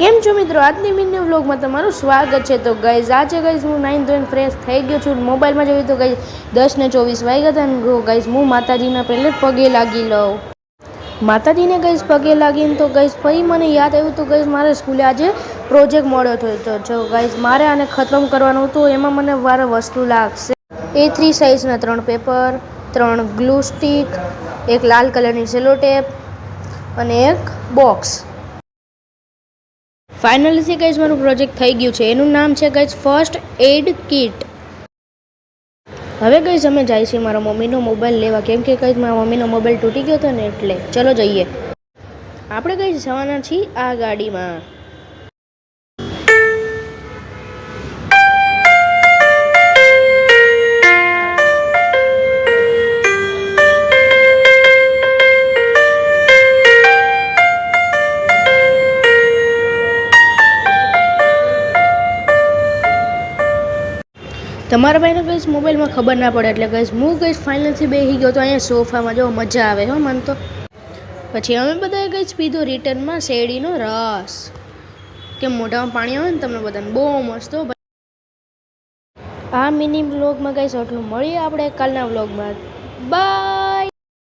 કેમ છો મિત્રો? આજની મિની વ્લોગમાં તમારું સ્વાગત છે. તો ગાઈઝ આજે ગાઈઝ હું નાઈન ધોઈને ફ્રેશ થઈ ગયો છું. મોબાઈલમાં જોયું તો ગાઈઝ 10:24 વાગ્યા હતા ને ગાઈઝ હું માતાજીના પહેલે પગે લાગી લઉં. માતાજીને ગાઈઝ પગે લાગીને તો ગાઈઝ પછી મને યાદ આવ્યું તો ગાઈઝ મારે સ્કૂલે આજે પ્રોજેક્ટ મળ્યો હતો. જો ગાઈઝ મારે આને ખતમ કરવાનું હતું. એમાં મને વારે વસ્તુ લાગશે A3 સાઇઝના 3 પેપર, 3 ગ્લુ સ્ટિક, એક લાલ કલરની સેલો ટેપ અને એક બોક્સ. ફાઇનલી ગાઈઝ મારું પ્રોજેક્ટ થઈ ગયું છે. એનું નામ છે ગાઈઝ ફર્સ્ટ એડ કિટ. હવે ગાઈઝ અમે જાય છીએ મારા મમ્મીનો મોબાઈલ લેવા, કેમ કે ગાઈઝ મારા મમ્મીનો મોબાઈલ તૂટી ગયો હતો ને એટલે ચલો જઈએ. આપણે ગાઈઝ જવાના છીએ આ ગાડીમાં. તમારા ભાઈને ગાઈઝ મોબાઈલમાં ખબર ના પડે એટલે ગાઈઝ હું ગાઈઝ ફાઇનલથી બેસી ગયો તો અહીંયા સોફામાં. જો મજા આવે હો મન તો. પછી અમે બધાએ ગાઈઝ પીધો રિટર્નમાં શેરડીનો રસ. કેમ મોઢામાં પાણી આવે ને તમને બધાને? બહુ મસ્ત હો. આ મિની વ્લોગમાં ગાઈઝ આટલું. મળીએ આપણે કાલના વ્લોગમાં. બાય.